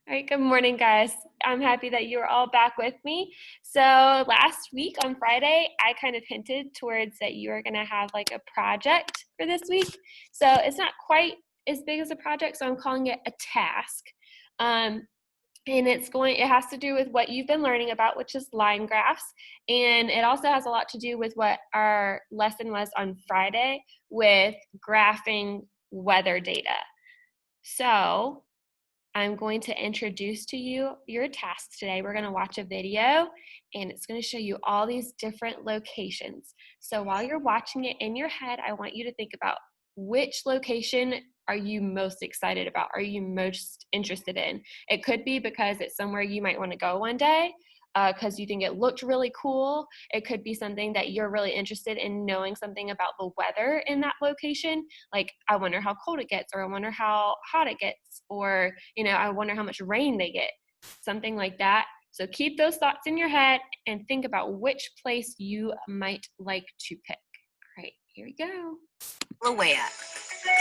All right, good morning, guys. I'm happy that you're all back with me. So, last week on Friday, I kind of hinted towards that you are going to have like a project for this week. So, it's not quite as big as a project, so I'm calling it a task. Um, and it has to do with what you've been learning about, which is line graphs. And it also has a lot to do with what our lesson was on Friday with graphing weather data. So, I'm going to introduce to you your task today. We're going to watch a video and it's going to show you all these different locations. So while you're watching it in your head, I want you to think about which location are you most excited about? Are you most interested in? It could be because it's somewhere you might want to go one day because you think it looked really cool. It could be something that you're really interested in knowing something about the weather in that location. Like, I wonder how cold it gets, or I wonder how hot it gets, or, I wonder how much rain they get, something like that. So keep those thoughts in your head and think about which place you might like to pick. All right, here we go. Kilauea.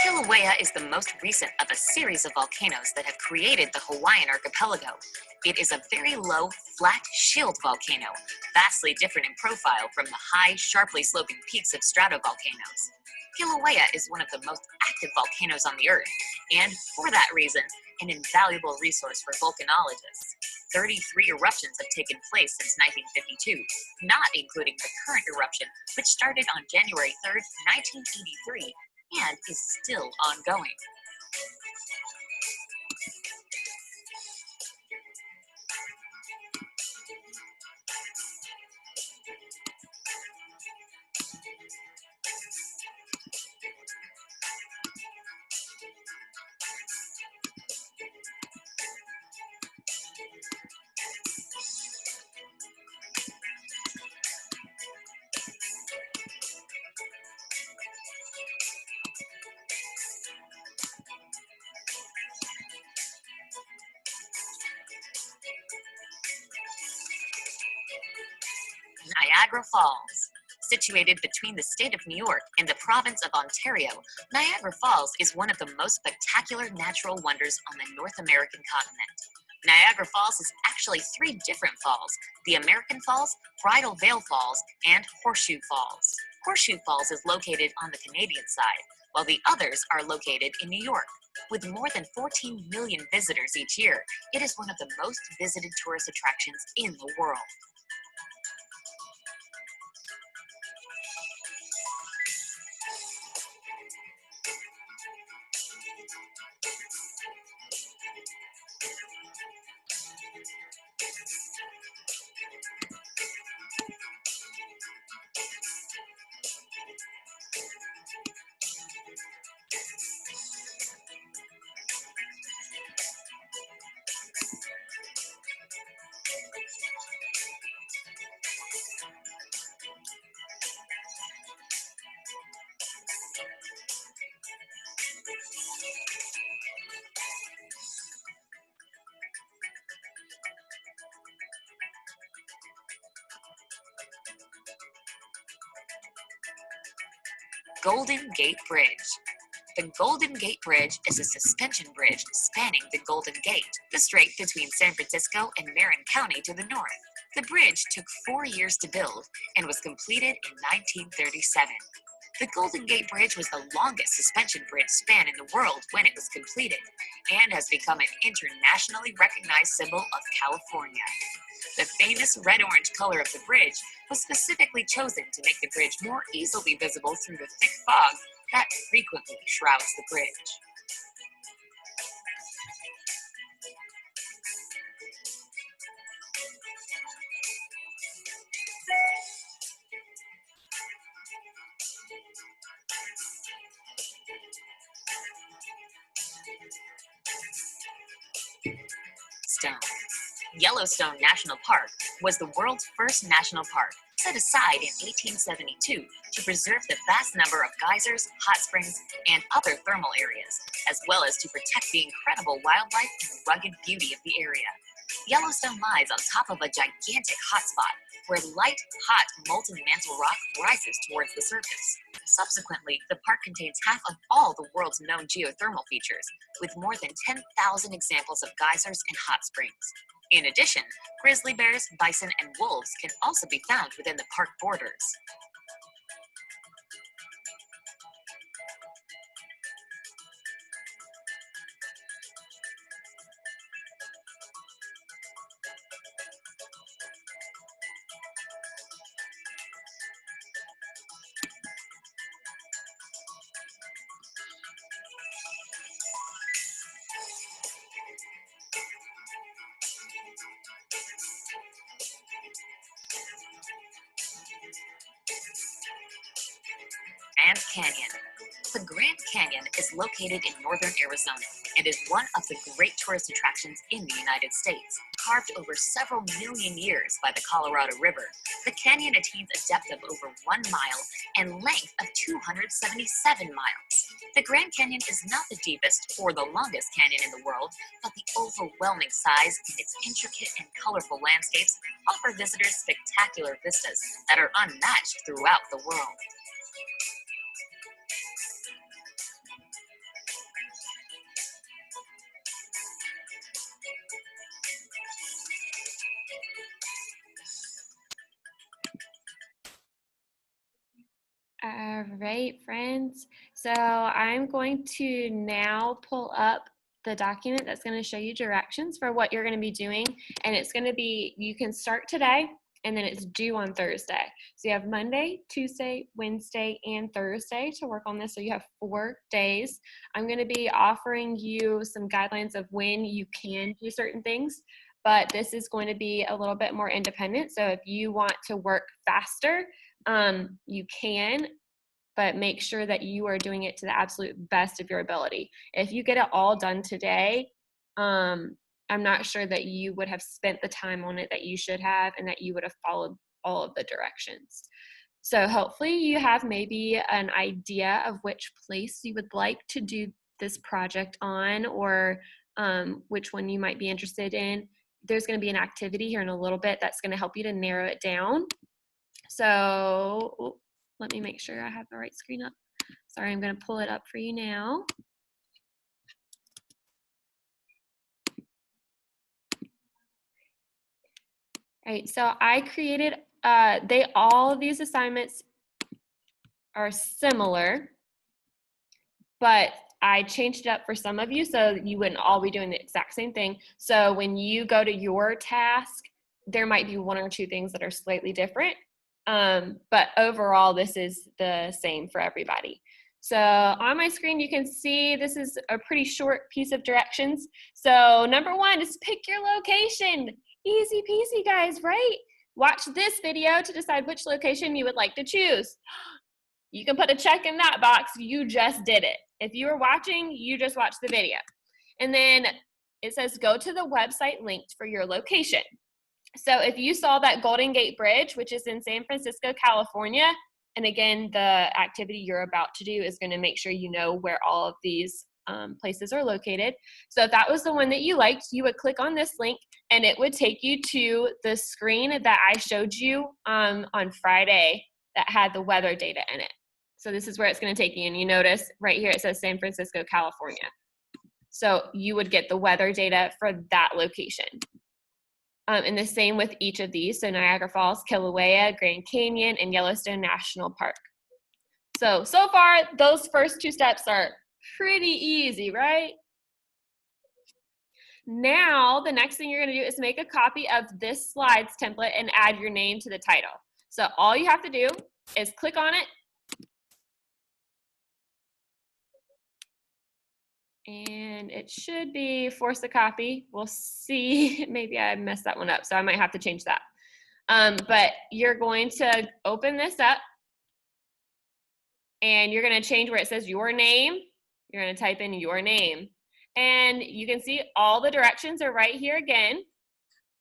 Kilauea is the most recent of a series of volcanoes that have created the Hawaiian archipelago. It is a very low, flat shield volcano, vastly different in profile from the high, sharply sloping peaks of stratovolcanoes. Kilauea is one of the most active volcanoes on the Earth, and for that reason, an invaluable resource for volcanologists. 33 eruptions have taken place since 1952, not including the current eruption, which started on January 3rd, 1983, and is still ongoing. Niagara Falls. Situated between the state of New York and the province of Ontario, Niagara Falls is one of the most spectacular natural wonders on the North American continent. Niagara Falls is actually three different falls: the American Falls, Bridal Veil Falls, and Horseshoe Falls. Horseshoe Falls is located on the Canadian side, while the others are located in New York. With more than 14 million visitors each year, it is one of the most visited tourist attractions in the world. Golden Gate Bridge. The Golden Gate Bridge is a suspension bridge spanning the Golden Gate, the strait between San Francisco and Marin County to the north. The bridge took 4 years to build and was completed in 1937. The Golden Gate Bridge was the longest suspension bridge span in the world when it was completed, and has become an internationally recognized symbol of California. The famous red-orange color of the bridge was specifically chosen to make the bridge more easily visible through the thick fog that frequently shrouds the bridge. Yellowstone National Park was the world's first national park, set aside in 1872 to preserve the vast number of geysers, hot springs, and other thermal areas, as well as to protect the incredible wildlife and rugged beauty of the area. Yellowstone lies on top of a gigantic hotspot, where light, hot, molten mantle rock rises towards the surface. Subsequently, the park contains half of all the world's known geothermal features, with more than 10,000 examples of geysers and hot springs. In addition, grizzly bears, bison, and wolves can also be found within the park borders. Grand Canyon. The Grand Canyon is located in northern Arizona and is one of the great tourist attractions in the United States. Carved over several million years by the Colorado River, the canyon attains a depth of over 1 mile and length of 277 miles. The Grand Canyon is not the deepest or the longest canyon in the world, but the overwhelming size and its intricate and colorful landscapes offer visitors spectacular vistas that are unmatched throughout the world. All right, friends. So I'm going to now pull up the document that's going to show you directions for what you're going to be doing. And it's going to be, you can start today and then it's due on Thursday. So you have Monday, Tuesday, Wednesday, and Thursday to work on this. So you have 4 days. I'm going to be offering you some guidelines of when you can do certain things, but this is going to be a little bit more independent. So if you want to work faster, you can, but make sure that you are doing it to the absolute best of your ability. If you get it all done today, I'm not sure that you would have spent the time on it that you should have and that you would have followed all of the directions. So hopefully you have maybe an idea of which place you would like to do this project on, or which one you might be interested in. There's going to be an activity here in a little bit that's going to help you to narrow it down. So let me make sure I have the right screen up. Sorry, I'm going to pull it up for you now. All right, so I created, all of these assignments are similar, but I changed it up for some of you so you wouldn't all be doing the exact same thing. So when you go to your task, there might be 1 or 2 things that are slightly different. But overall, this is the same for everybody. So on my screen, you can see this is a pretty short piece of directions. So number 1 is pick your location. Easy peasy, guys, right? Watch this video to decide which location you would like to choose. You can put a check in that box. You just did it. If you were watching, you just watched the video. And then it says go to the website linked for your location. So if you saw that Golden Gate Bridge, which is in San Francisco, California, and again, the activity you're about to do is going to make sure you know where all of these places are located. So if that was the one that you liked, you would click on this link and it would take you to the screen that I showed you on Friday that had the weather data in it. So this is where it's going to take you. And you notice right here, it says San Francisco, California. So you would get the weather data for that location. And the same with each of these. So Niagara Falls, Kilauea, Grand Canyon, and Yellowstone National Park. So far, those first 2 steps are pretty easy, right? Now, the next thing you're going to do is make a copy of this slides template and add your name to the title. So all you have to do is click on it. And it should be force a copy. We'll see. Maybe I messed that one up, so I might have to change that. But you're going to open this up, and you're going to change where it says your name. You're going to type in your name. And you can see all the directions are right here again.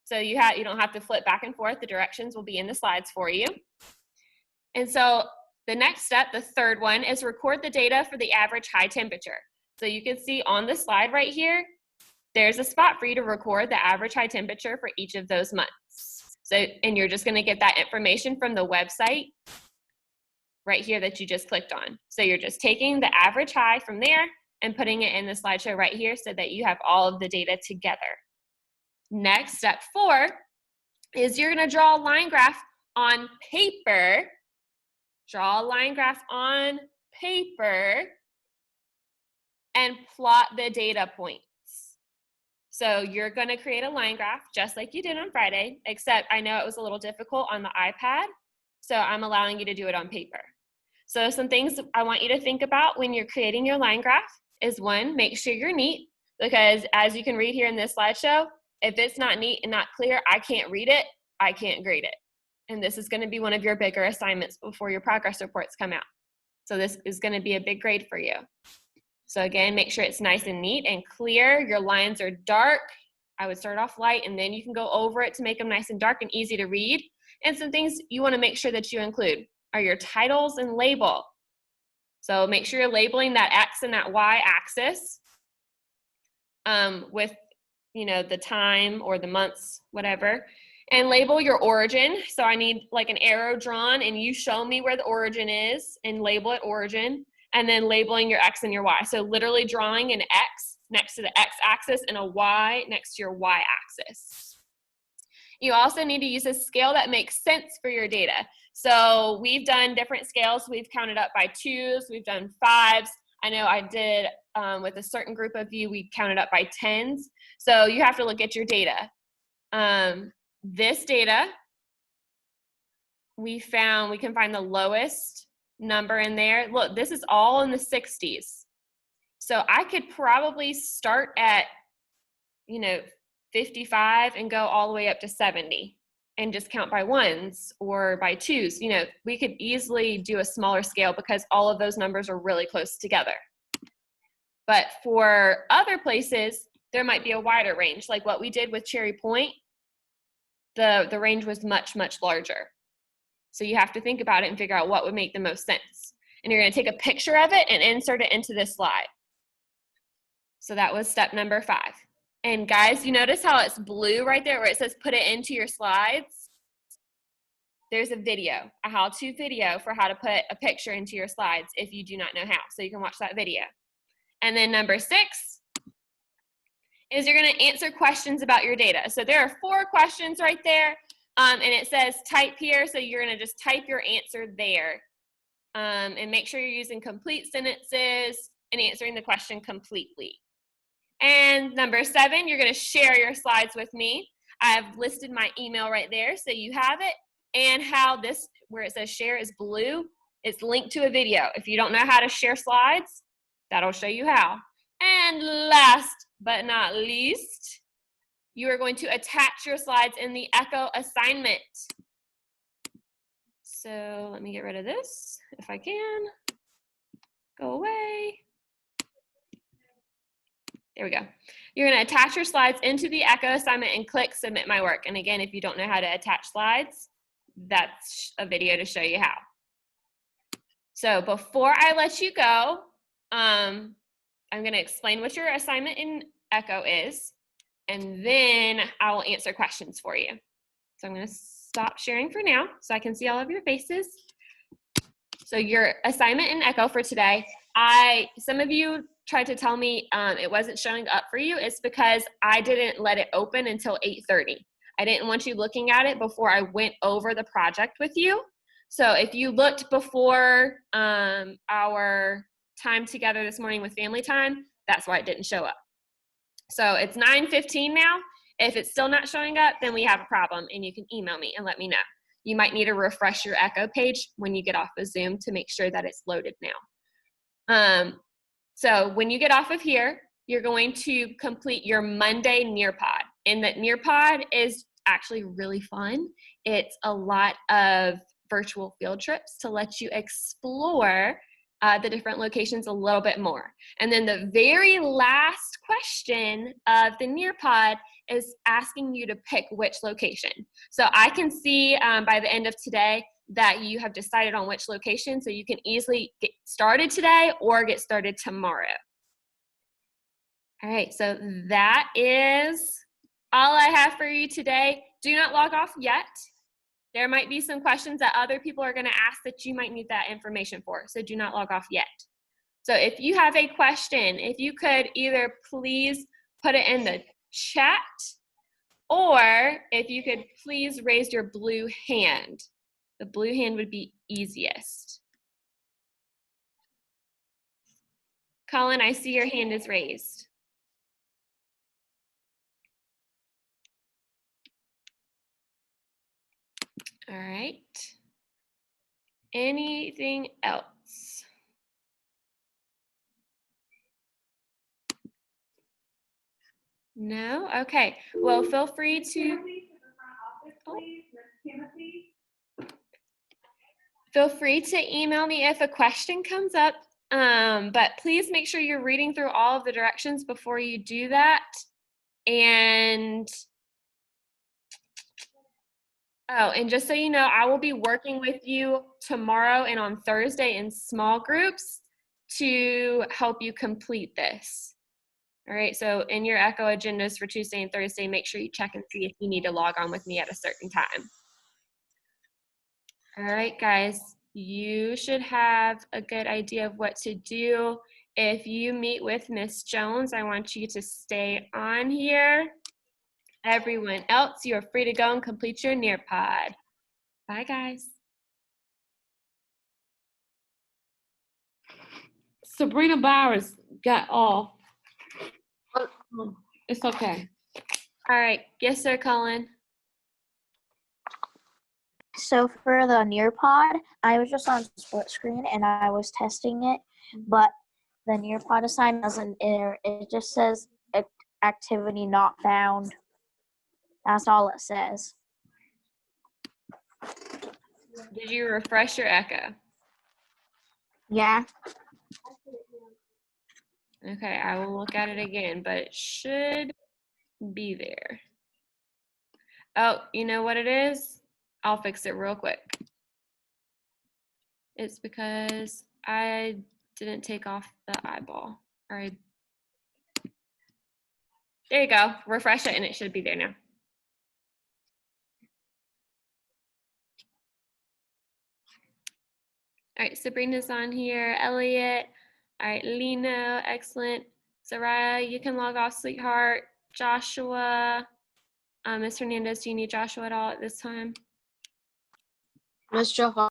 So you don't have to flip back and forth. The directions will be in the slides for you. And so the next step, the third one, is record the data for the average high temperature. So you can see on the slide right here, there's a spot for you to record the average high temperature for each of those months. So, and you're just gonna get that information from the website right here that you just clicked on. So you're just taking the average high from there and putting it in the slideshow right here so that you have all of the data together. Next, step 4 is you're gonna draw a line graph on paper. Draw a line graph on paper and plot the data points. So you're gonna create a line graph just like you did on Friday, except I know it was a little difficult on the iPad, so I'm allowing you to do it on paper. So some things I want you to think about when you're creating your line graph is 1, make sure you're neat, because as you can read here in this slideshow, if it's not neat and not clear, I can't read it, I can't grade it. And this is gonna be one of your bigger assignments before your progress reports come out. So this is gonna be a big grade for you. So again, make sure it's nice and neat and clear. Your lines are dark. I would start off light and then you can go over it to make them nice and dark and easy to read. And some things you want to make sure that you include are your titles and label. So make sure you're labeling that X and that Y axis with, you know, the time or the months, whatever. And label your origin. So I need like an arrow drawn and you show me where the origin is and label it origin. And then labeling your X and your Y. So literally drawing an X next to the X axis and a Y next to your Y axis. You also need to use a scale that makes sense for your data. So we've done different scales. We've counted up by 2s, we've done 5s. I know I did with a certain group of you, we counted up by 10s. So you have to look at your data. This data, we can find the lowest number in there. Look, this is all in the 60s. So I could probably start at, 55 and go all the way up to 70 and just count by 1s or by 2s. We could easily do a smaller scale because all of those numbers are really close together. But for other places, there might be a wider range. Like what we did with Cherry Point, the range was much, much larger. So you have to think about it and figure out what would make the most sense. And you're going to take a picture of it and insert it into this slide. So that was step number 5. And guys, you notice how it's blue right there where it says put it into your slides? There's a video, a how-to video for how to put a picture into your slides if you do not know how. So you can watch that video. And then number 6 is you're going to answer questions about your data. So there are 4 questions right there. And it says type here, so you're going to just type your answer there. And make sure you're using complete sentences and answering the question completely. And number 7, you're going to share your slides with me. I've listed my email right there, so you have it. And how this, where it says share is blue, it's linked to a video. If you don't know how to share slides, that'll show you how. And last but not least, you are going to attach your slides in the Echo assignment. So let me get rid of this if I can. Go away. There we go. You're going to attach your slides into the Echo assignment and click submit my work. And again, if you don't know how to attach slides, that's a video to show you how. So before I let you go, I'm going to explain what your assignment in Echo is. And then I will answer questions for you. So I'm going to stop sharing for now so I can see all of your faces. So your assignment in Echo for today, some of you tried to tell me it wasn't showing up for you. It's because I didn't let it open until 8:30. I didn't want you looking at it before I went over the project with you. So if you looked before our time together this morning with family time, that's why it didn't show up. So it's 9:15 now. If it's still not showing up, then we have a problem and you can email me and let me know. You might need to refresh your Echo page when you get off of Zoom to make sure that it's loaded now. So when you get off of here, you're going to complete your Monday Nearpod. And that Nearpod is actually really fun. It's a lot of virtual field trips to let you explore the different locations a little bit more. And then the very last question of the Nearpod is asking you to pick which location. So I can see by the end of today that you have decided on which location, so you can easily get started today or get started tomorrow. All right, so that is all I have for you today. do not log off yet. There might be some questions that other people are going to ask that you might need that information for, so do not log off yet. So if you have a question, if you could either please put it in the chat, or if you could please raise your blue hand. The blue hand would be easiest. Colin, I see your hand is raised. All right. Anything else? No? Okay. Well, feel free to email me if a question comes up. But please make sure you're reading through all of the directions before you do that. And and just so you know, I will be working with you tomorrow and on Thursday in small groups to help you complete this. All right, so in your Echo agendas for Tuesday and Thursday, make sure you check and see if you need to log on with me at a certain time. All right, guys, you should have a good idea of what to do. If you meet with Miss Jones, I want you to stay on here. Everyone else, you are free to go and complete your Nearpod. Bye, guys. Sabrina Bowers got off. It's okay. All right. Yes, sir, Colin. So for the Nearpod, I was just on split screen and I was testing it, but the Nearpod assignment doesn't enter. It just says activity not found. That's all it says. Did you refresh your Echo? Yeah. Okay, I will look at it again, but it should be there. Oh, you know what it is? I'll fix it real quick. It's because I didn't take off the eyeball. There you go. Refresh it and it should be there now. All right, Sabrina's on here. Elliot. All right, Lino, excellent. Soraya, you can log off, sweetheart. Joshua. Ms. Hernandez, do you need Joshua at all at this time? Ms. Johan.